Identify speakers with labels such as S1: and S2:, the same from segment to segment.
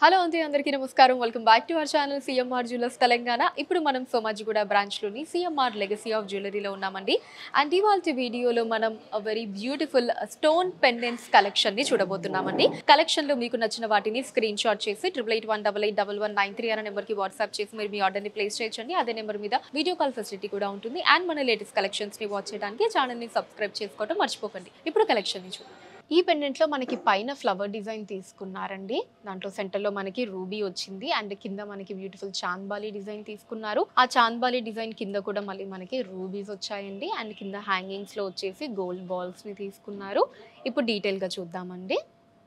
S1: Hello అండి అందరికీ నమస్కారం welcome back to our channel CMR jewellers Telangana. ఇప్పుడు మనం సోమాజిగూడ బ్రాంచ్లోని సిఎంఆర్ లెగసీ ఆఫ్ జ్యువెలరీలో ఉన్నామండి. అండ్ ఇవాళ వీడియోలో మనం వెరీ బ్యూటిఫుల్ స్టోన్ పెండెంట్స్ కలెక్షన్ని చూడబోతున్నామండి. కలెక్షన్లో మీకు నచ్చిన వాటిని స్క్రీన్ షాట్ చేసి 8818881193 అనే నెంబర్కి వాట్సాప్ చేసి మీరు మీ ఆర్డర్ని ప్లేస్ చేయొచ్చండి. అదే నెంబర్ మీద వీడియో కాల్ ఫెసిలిటీ కూడా ఉంటుంది. అండ్ మన లేటెస్ట్ కలెక్షన్స్ని వాచ్ చేయడానికి ఛానల్ని సబ్స్క్రైబ్ చేసుకోవడం మర్చిపోకండి. ఇప్పుడు కలెక్షన్ని చూద్దాం. ఈ పెండెంట్లో మనకి పైన ఫ్లవర్ డిజైన్ తీసుకున్నారండి. దాంట్లో సెంటర్లో మనకి రూబీ వచ్చింది అండ్ కింద మనకి బ్యూటిఫుల్ చాంద్బాలి డిజైన్ తీసుకున్నారు. ఆ చాంద్బాలి డిజైన్ కింద కూడా మళ్ళీ మనకి రూబీస్ వచ్చాయండి. అండ్ కింద హ్యాంగింగ్స్లో వచ్చేసి గోల్డ్ బాల్స్ని తీసుకున్నారు. ఇప్పుడు డీటెయిల్గా చూద్దామండి.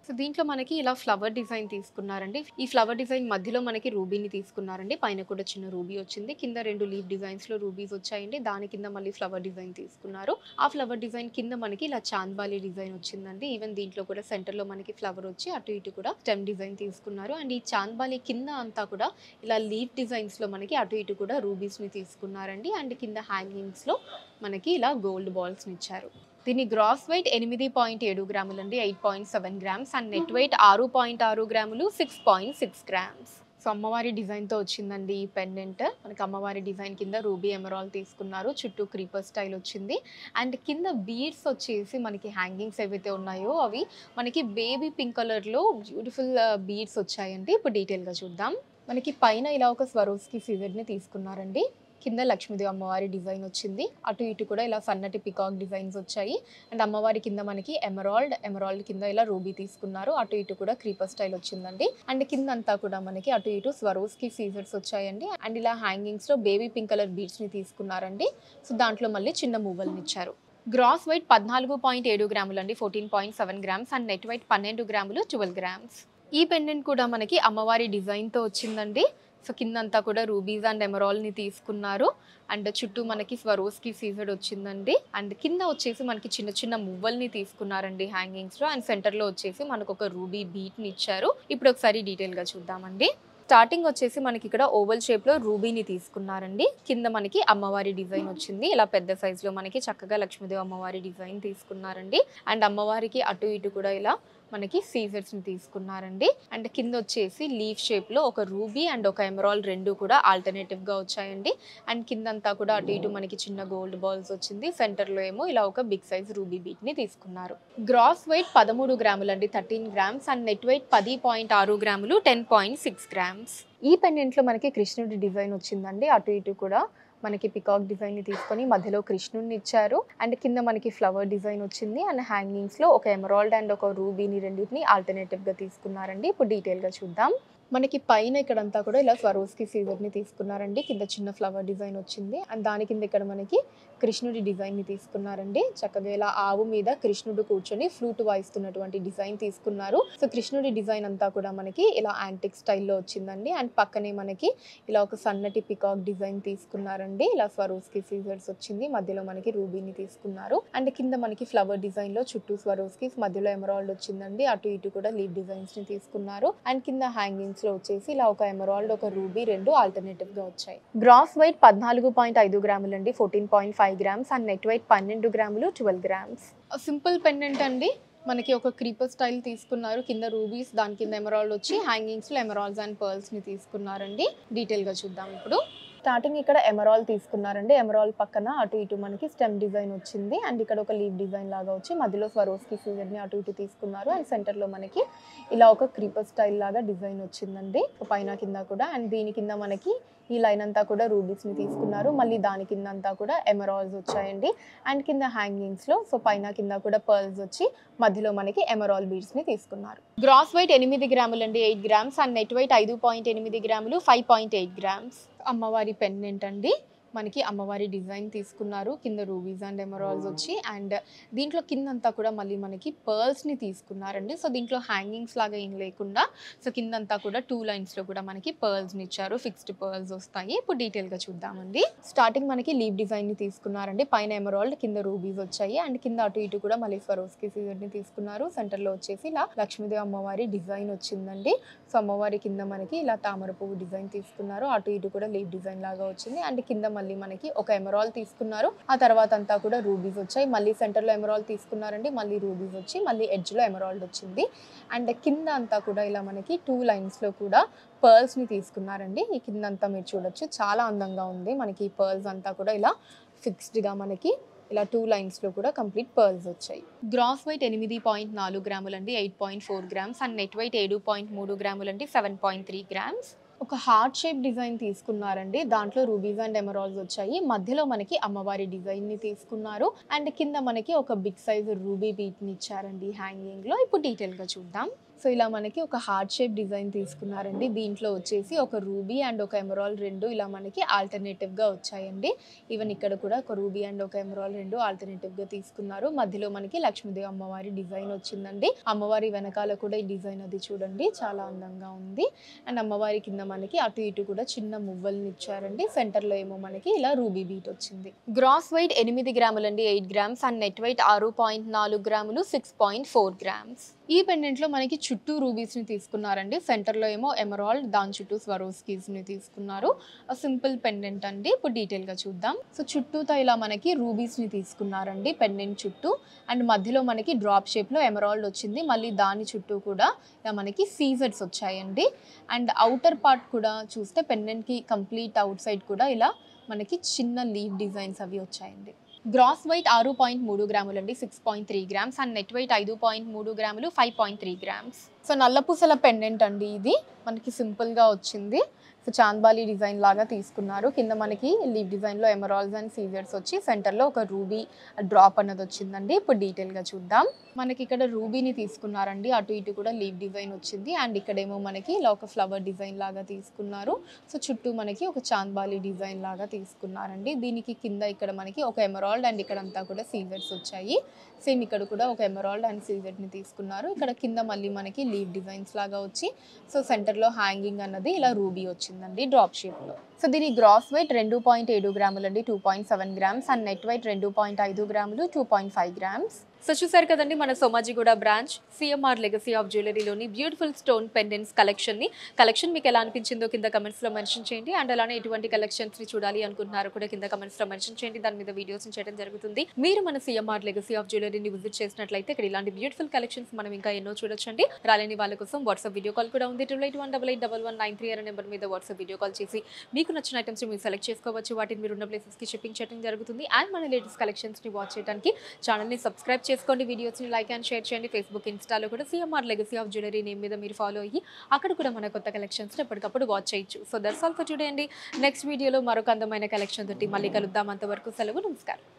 S1: సో దీంట్లో మనకి ఇలా ఫ్లవర్ డిజైన్ తీసుకున్నారండి. ఈ ఫ్లవర్ డిజైన్ మధ్యలో మనకి రూబీని తీసుకున్నారండి. పైన కూడా చిన్న రూబీ వచ్చింది. కింద 2 లీఫ్ డిజైన్స్లో రూబీస్ వచ్చాయండి. దాని కింద మళ్ళీ ఫ్లవర్ డిజైన్ తీసుకున్నారు. ఆ ఫ్లవర్ డిజైన్ కింద మనకి ఇలా చాంద్బాలి డిజైన్ వచ్చిందండి. ఈవెన్ దీంట్లో కూడా సెంటర్లో మనకి ఫ్లవర్ వచ్చి అటు ఇటు కూడా స్టెమ్ డిజైన్ తీసుకున్నారు. అండ్ ఈ చాంద్బాలి కింద అంతా కూడా ఇలా లీఫ్ డిజైన్స్లో మనకి అటు ఇటు కూడా రూబీస్ని తీసుకున్నారండి. అండ్ కింద హ్యాంగింగ్స్లో మనకి ఇలా గోల్డ్ బాల్స్ని ఇచ్చారు. దీని గ్రాస్ వెయిట్ 8.7 గ్రాములు అండి, 8.7 గ్రామ్స్. అండ్ నెట్ వెయిట్ 6.6 గ్రాములు, 6.6 గ్రామ్స్. సో అమ్మవారి డిజైన్తో వచ్చిందండి ఈ పెండెంట్. మనకి అమ్మవారి డిజైన్ కింద రూబీ ఎమరాల్డ్ తీసుకున్నారు. చుట్టూ క్రీపర్ స్టైల్ వచ్చింది. అండ్ కింద బీడ్స్ వచ్చేసి మనకి హ్యాంగింగ్స్ ఏవైతే ఉన్నాయో అవి మనకి బేబీ పింక్ కలర్లో బ్యూటిఫుల్ బీడ్స్ వచ్చాయండి. ఇప్పుడు డీటెయిల్గా చూద్దాం. మనకి పైన ఇలా ఒక స్వరోస్కి ఫిగర్ని తీసుకున్నారండి. కింద లక్ష్మీదేవి అమ్మవారి డిజైన్ వచ్చింది. అటు ఇటు కూడా ఇలా సన్నటి పికాక్ డిజైన్స్ వచ్చాయి. అండ్ అమ్మవారి కింద మనకి ఎమరాల్డ్ కింద ఇలా రూబీ తీసుకున్నారు. అటు ఇటు కూడా క్రీపర్ స్టైల్ వచ్చిందండి. అండ్ కింద అంతా కూడా మనకి అటు ఇటు స్వరోస్కి సీజర్స్ వచ్చాయండి. అండ్ ఇలా హ్యాంగింగ్స్ లో బేబీ పింక్ కలర్ బీడ్స్ ని తీసుకున్నారండి. సో దాంట్లో మళ్ళీ చిన్న మూవల్ని ఇచ్చారు. గ్రాస్ వెయిట్ 14.7 గ్రాములు అండి, 14.7 గ్రామ్స్. అండ్ నెట్ వెయిట్ 12 గ్రాములు, 12 గ్రామ్స్. ఈ పెండెంట్ కూడా మనకి అమ్మవారి డిజైన్తో వచ్చిందండి. సో కిందంతా కూడా రూబీస్ అండ్ ఎమరాల్డ్ని తీసుకున్నారు. అండ్ చుట్టూ మనకి స్వరోస్కి సీజర్డ్ వచ్చిందండి. అండ్ కింద వచ్చేసి మనకి చిన్న చిన్న మువ్వల్ని తీసుకున్నారండి హ్యాంగింగ్స్లో. అండ్ సెంటర్లో వచ్చేసి మనకు ఒక రూబీ బీట్ని ఇచ్చారు. ఇప్పుడు ఒకసారి డీటెయిల్గా చూద్దామండి. స్టార్టింగ్ వచ్చేసి మనకి ఇక్కడ ఓవల్ షేప్లో రూబీని తీసుకున్నారండి. కింద మనకి అమ్మవారి డిజైన్ వచ్చింది. ఇలా పెద్ద సైజులో మనకి చక్కగా లక్ష్మీదేవి అమ్మవారి డిజైన్ తీసుకున్నారండి. అండ్ అమ్మవారికి అటు ఇటు కూడా ఇలా మనకి సీజర్స్ని తీసుకున్నారండి. అండ్ కింద వచ్చేసి లీఫ్ షేప్లో ఒక రూబీ అండ్ ఒక ఎమరాల్డ్ రెండు కూడా ఆల్టర్నేటివ్గా వచ్చాయండి. అండ్ కిందంతా కూడా అటు ఇటు మనకి చిన్న గోల్డ్ బాల్స్ వచ్చింది. సెంటర్లో ఏమో ఇలా ఒక బిగ్ సైజ్ రూబీ బీట్ని తీసుకున్నారు. గ్రాస్ వెయిట్ 13 గ్రాములు అండి, 13 గ్రామ్స్. అండ్ నెట్ వెయిట్ 10.6 గ్రాములు, 10.6 గ్రామ్స్. ఈ పెండెంట్లో మనకి కృష్ణుడి డిజైన్ వచ్చిందండి. అటు ఇటు కూడా మనకి పికాక్ డిజైన్ ని తీసుకొని మధ్యలో కృష్ణుడిని ఇచ్చారు. అండ్ కింద మనకి ఫ్లవర్ డిజైన్ వచ్చింది. అండ్ హ్యాంగింగ్స్ లో ఒక ఎమరాల్డ్ అండ్ ఒక రూబీని రెండింటిని ఆల్టర్నేటివ్ గా తీసుకున్నారండి. ఇప్పుడు డీటెయిల్ గా చూద్దాం. మనకి పైన ఇక్కడంతా కూడా ఇలా స్వరోస్కి సీజర్ని తీసుకున్నారండి. కింద చిన్న ఫ్లవర్ డిజైన్ వచ్చింది. అండ్ దాని కింద ఇక్కడ మనకి కృష్ణుడి డిజైన్ని తీసుకున్నారండి. చక్కగా ఇలా ఆవు మీద కృష్ణుడు కూర్చొని ఫ్లూట్ వాయిస్తున్నటువంటి డిజైన్ తీసుకున్నారు. సో కృష్ణుడి డిజైన్ అంతా కూడా మనకి ఇలా యాంటిక్ స్టైల్లో వచ్చిందండి. అండ్ పక్కనే మనకి ఇలా ఒక సన్నటి పికాక్ డిజైన్ తీసుకున్నారండి. ఇలా స్వరోస్కి సీజర్స్ వచ్చింది. మధ్యలో మనకి రూబీని తీసుకున్నారు. అండ్ కింద మనకి ఫ్లవర్ డిజైన్ లో చుట్టూ స్వరోస్కి మధ్యలో ఎమరాల్డ్ వచ్చిందండి. అటు ఇటు కూడా లీఫ్ డిజైన్స్ ని తీసుకున్నారు. అండ్ కింద హ్యాంగింగ్స్ లో వచ్చేసి ఇలా ఒక ఎమరాల్డ్ ఒక రూబీ రెండు ఆల్టర్నేటివ్ గా వచ్చాయి. గ్రాస్ వెయిట్ 14.5 గ్రాములు అండి, 14.5 గ్రామ్స్. అండ్ నెట్ వెయిట్ 12 గ్రాములు, 12 గ్రామ్స్. సింపుల్ పెండెంట్ అండి. మనకి ఒక క్రీపర్ స్టైల్ తీసుకున్నారు. కింద రూబీస్, దాని కింద ఎమరాల్డ్ వచ్చి హ్యాంగింగ్స్ లో ఎమరాల్డ్స్ అండ్ పర్ల్స్ ని తీసుకున్నారండి. డీటెయిల్ గా చూద్దాం ఇప్పుడు. స్టార్టింగ్ ఇక్కడ ఎమరాల్డ్ తీసుకున్నారండి. ఎమరాల్డ్ పక్కన అటు ఇటు మనకి స్టెమ్ డిజైన్ వచ్చింది. అండ్ ఇక్కడ ఒక లీవ్ డిజైన్ లాగా వచ్చి మధ్యలో స్వరోస్కి సీజర్ని అటు ఇటు తీసుకున్నారు. అండ్ సెంటర్లో మనకి ఇలా ఒక క్రీపర్ స్టైల్ లాగా డిజైన్ వచ్చిందండి పైన కింద కూడా. అండ్ దీని కింద మనకి ఈ లైన్ అంతా కూడా రూబీస్ని తీసుకున్నారు. మళ్ళీ దాని కింద అంతా కూడా ఎమరాల్డ్స్ వచ్చాయండి. అండ్ కింద హ్యాంగింగ్స్లో సో పైన కింద కూడా పర్ల్స్ వచ్చి మధ్యలో మనకి ఎమరాల్డ్ బీడ్స్ని తీసుకున్నారు. గ్రాస్ వెయిట్ 8 గ్రాములు అండి, 8 గ్రామ్స్. అండ్ నెట్ వెయిట్ 5.8 గ్రాములు, 5.8 గ్రామ్స్. అమ్మవారి పెండెంట్ అండి. మనకి అమ్మవారి డిజైన్ తీసుకున్నారు. కింద రూబీస్ అండ్ ఎమరాల్డ్స్ వచ్చి అండ్ దీంట్లో కిందంతా కూడా మళ్ళీ మనకి పర్ల్స్ని తీసుకున్నారండి. సో దీంట్లో హ్యాంగింగ్స్ లాగా ఏం లేకుండా సో కిందంతా కూడా 2 లైన్స్లో కూడా మనకి పర్ల్స్ని ఇచ్చారు. ఫిక్స్డ్ పర్ల్స్ వస్తాయి. ఇప్పుడు డీటెయిల్గా చూద్దామండి. స్టార్టింగ్ మనకి లీవ్ డిజైన్ని తీసుకున్నారండి. పైన ఎమరాల్డ్, కింద రూబీస్ వచ్చాయి. అండ్ కింద అటు ఇటు కూడా మళ్ళీ స్వరోస్కి సీజర్ని తీసుకున్నారు. సెంటర్లో వచ్చేసి ఇలా లక్ష్మీదేవి అమ్మవారి డిజైన్ వచ్చిందండి. సో అమ్మవారి కింద మనకి ఇలా తామర పువ్వు డిజైన్ తీసుకున్నారు. అటు ఇటు కూడా లీవ్ డిజైన్ లాగా వచ్చింది. అండ్ కింద మళ్ళీ మనకి ఒక ఎమరాల్డ్ తీసుకున్నారు, ఆ తర్వాత అంతా కూడా రూబీస్ వచ్చాయి. మళ్ళీ సెంటర్లో ఎమరాల్డ్ తీసుకున్నారండి, మళ్ళీ రూబీస్ వచ్చి మళ్ళీ ఎడ్జ్లో ఎమరాల్డ్ వచ్చింది. అండ్ కింద అంతా కూడా ఇలా మనకి 2 లైన్స్లో కూడా పర్ల్స్ని తీసుకున్నారండి. ఈ కింద అంతా మీరు చూడొచ్చు, చాలా అందంగా ఉంది. మనకి ఈ పర్ల్స్ అంతా కూడా ఇలా ఫిక్స్డ్గా మనకి ఇలా 2 లైన్స్లో కూడా కంప్లీట్ పర్ల్స్ వచ్చాయి. గ్రాస్ వెయిట్ 8.4 గ్రాములండి, 8.4 గ్రామ్స్. అండ్ నెట్ వెయిట్ 7.3 గ్రాములండి, 7.3 గ్రామ్స్. ఒక హార్ట్ షేప్ డిజైన్ తీసుకున్నారండి, దాంట్లో రూబీస్ అండ్ ఎమరాల్డ్స్ వచ్చాయి. మధ్యలో మనకి అమ్మవారి డిజైన్ని తీసుకున్నారు. అండ్ కింద మనకి ఒక బిగ్ సైజ్ రూబీ బీట్ని ఇచ్చారండి హ్యాంగింగ్లో. ఇప్పుడు డీటెయిల్గా చూద్దాం. సో ఇలా మనకి ఒక హార్ట్ షేప్ డిజైన్ తీసుకున్నారండి, దీంట్లో వచ్చేసి ఒక రూబీ అండ్ ఒక ఎమరాల్డ్ రెండు ఇలా మనకి ఆల్టర్నేటివ్గా వచ్చాయండి. ఈవెన్ ఇక్కడ కూడా ఒక రూబీ అండ్ ఒక ఎమరాల్డ్ రెండు ఆల్టర్నేటివ్గా తీసుకున్నారు. మధ్యలో మనకి లక్ష్మీదేవి అమ్మవారి డిజైన్ వచ్చిందండి. అమ్మవారి వెనకాల కూడా ఈ డిజైన్ అది చూడండి, చాలా అందంగా ఉంది. అండ్ అమ్మవారి కింద మనకి అటు ఇటు కూడా చిన్న మువ్వల్ని ఇచ్చారండి. సెంటర్లో ఏమో మనకి ఇలా రూబీ బీట్ వచ్చింది. గ్రాస్ వెయిట్ 8 గ్రాములండి, 8 గ్రామ్స్. అండ్ నెట్ వెయిట్ 6.4 గ్రాములు, 6.4 గ్రామ్స్. ఈ పెండెంట్లో మనకి చుట్టూ రూబీస్ని తీసుకున్నారండి. సెంటర్లో ఏమో ఎమరాల్డ్, దాని చుట్టూ స్వరోస్కీస్ని తీసుకున్నారు. సింపుల్ పెండెంట్ అండి. ఇప్పుడు డీటెయిల్గా చూద్దాం. సో చుట్టూతో ఇలా మనకి రూబీస్ని తీసుకున్నారండి పెండెంట్ చుట్టూ. అండ్ మధ్యలో మనకి డ్రాప్ షేప్లో ఎమరాల్డ్ వచ్చింది. మళ్ళీ దాని చుట్టూ కూడా ఇలా మనకి సీజెడ్స్ వచ్చాయండి. అండ్ అవుటర్ పార్ట్ కూడా చూస్తే పెండెంట్కి కంప్లీట్ అవుట్ సైడ్ కూడా ఇలా మనకి చిన్న లీఫ్ డిజైన్స్ అవి వచ్చాయండి. గ్రాస్ వెయిట్ 6.3 గ్రాములండి, 6.3 గ్రామ్స్. అండ్ నెట్ వెయిట్ 5.3 గ్రాములు, 5.3 గ్రామ్స్. సో నల్లపూసల పెండెంట్ అండి, ఇది మనకి సింపుల్గా వచ్చింది. సో చాంద్బాలి డిజైన్ లాగా తీసుకున్నారు. కింద మనకి లీఫ్ డిజైన్లో ఎమరాల్డ్స్ అండ్ సీజర్స్ వచ్చి సెంటర్లో ఒక రూబీ డ్రాప్ అన్నది వచ్చిందండి. ఇప్పుడు డీటెయిల్గా చూద్దాం. మనకి ఇక్కడ రూబీని తీసుకున్నారండి, అటు ఇటు కూడా లీఫ్ డిజైన్ వచ్చింది. అండ్ ఇక్కడేమో మనకి ఇలా ఒక ఫ్లవర్ డిజైన్ లాగా తీసుకున్నారు. సో చుట్టూ మనకి ఒక చాంద్బాలి డిజైన్ లాగా తీసుకున్నారండి. దీనికి కింద ఇక్కడ మనకి ఒక ఎమరాల్డ్ అండ్ ఇక్కడంతా కూడా సీజర్స్ వచ్చాయి. సేమ్ ఇక్కడ కూడా ఒక ఎమరాల్డ్ అండ్ సీజర్ని తీసుకున్నారు. ఇక్కడ కింద మళ్ళీ మనకి లీఫ్ డిజైన్స్ లాగా వచ్చి సో సెంటర్లో హ్యాంగింగ్ అన్నది ఇలా రూబీ వచ్చిందండి డ్రాప్ షేప్లో. సో దీని గ్రాస్ వెయిట్ 2.7 గ్రాములండి, 2.7 గ్రామ్స్. అండ్ నెట్ వెయిట్ 2.5 గ్రాములు, 2.5 గ్రామ్స్. సో చూసారు కదండి మన Somajiguda branch CMR legacy of జ్యువెలరీలోని బ్యూటిఫుల్ స్టోన్ పెండెంట్స్ కలెక్షన్ మీకు ఎలా అనిపించిందో కింద కమెంట్స్లో మెన్షన్ చేయండి. అండ్ అలానే ఎటువంటి కలెక్షన్స్ని చూడాలి అనుకుంటున్నారో కూడా కింద కమెంట్స్లో మెన్షన్ చేయండి. దాని మీద వీడియోస్ని చేయడం జరుగుతుంది. మీరు మన సిఎంఆర్ లెగసీ ఆఫ్ జ్యువెలరీని విజిట్ చేసినట్లయితే ఇక్కడ ఇలాంటి బ్యూటిఫుల్ కలెక్షన్స్ మనం ఇంకా ఎన్నో చూడొచ్చండి. రాలేని వాళ్ళ కోసం వాట్సాప్ వీడియో కాల్ కూడా ఉంది. 2818881193 అనే నెంబర్ మీద వాట్సాప్ వీడియో కాల్ చేసి మీకు నచ్చిన ఐటమ్స్ మీరు సెలెక్ట్ చేసుకోవచ్చు. వాటిని మీరు ఉన్న ప్లేసెస్కి షిప్పింగ్ చేయడం జరుగుతుంది. అండ్ మన లేటెస్ట్ కలెక్షన్స్ని వాచ్ చేయడానికి ఛానల్ని సబ్స్క్రైబ్ చేసుకోండి, వీడియోస్ని లైక్ అండ్ షేర్ చేయండి. ఫేస్బుక్, ఇన్స్టాలో కూడా CMR legacy of jewellery name మీద మీరు ఫాలో అయ్యి అక్కడ కూడా మన కొత్త కలెక్షన్స్ని ఎప్పటికప్పుడు వాచ్ చేయొచ్చు. So that's all for today అండి. నెక్స్ట్ వీడియోలో మరొక అందమైన కలెక్షన్ తోటి మళ్ళీ కలుద్దాం. అంతవరకు సెలవు, నమస్కారం.